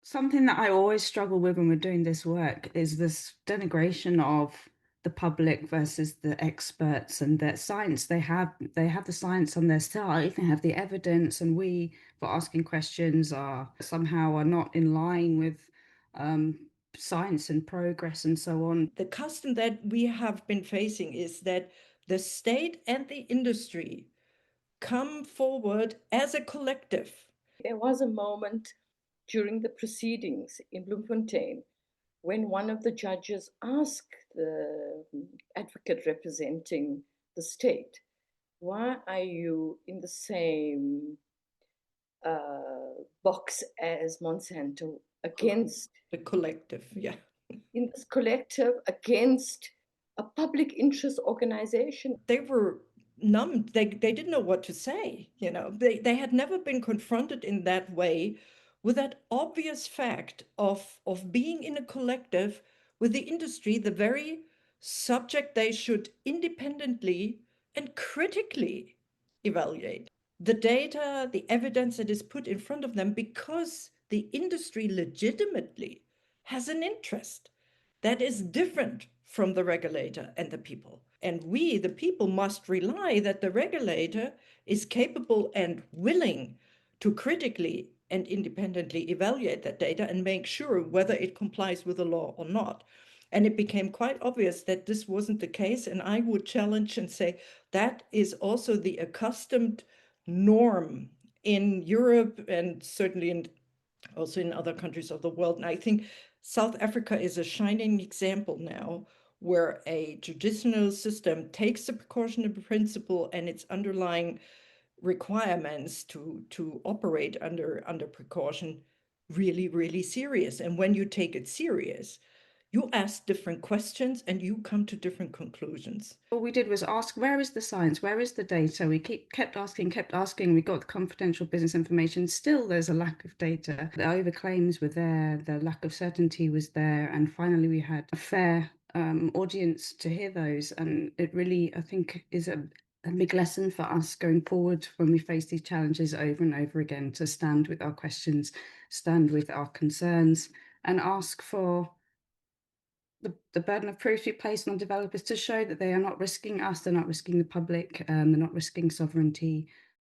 Something that I always struggle with when we're doing this work is this denigration of the public versus the experts and their science. They have the science on their side, they have the evidence, and we, for asking questions, are somehow are not in line with um, science and progress and so on. The custom that we have been facing is that the state and the industry come forward as a collective. There was a moment during the proceedings in Bloemfontein when one of the judges asked the advocate representing the state, why are you in the same box as Monsanto against the collective, yeah. In this collective against a public interest organization? They were numbed. They didn't know what to say. They had never been confronted in that way with that obvious fact of being in a collective with the industry, the very subject they should independently and critically evaluate. The data, the evidence that is put in front of them, because the industry legitimately has an interest that is different from the regulator and the people. And we, the people, must rely that the regulator is capable and willing to critically and independently evaluate that data and make sure whether it complies with the law or not. And it became quite obvious that this wasn't the case. And I would challenge and say that is also the accustomed norm in Europe and certainly also in other countries of the world. And I think South Africa is a shining example now where a judicial system takes the precautionary principle and its underlying requirements to operate under precaution really, really serious. And when you take it serious, you ask different questions and you come to different conclusions. All we did was ask, where is the science? Where is the data? We kept asking. We got the confidential business information. Still, there's a lack of data. The overclaims were there. The lack of certainty was there. And finally, we had a fair audience to hear those. And it really, I think, is a big lesson for us going forward when we face these challenges over and over again, to stand with our questions, stand with our concerns, and ask for the burden of proof to be placed on developers to show that they are not risking us, they're not risking the public, they're not risking sovereignty,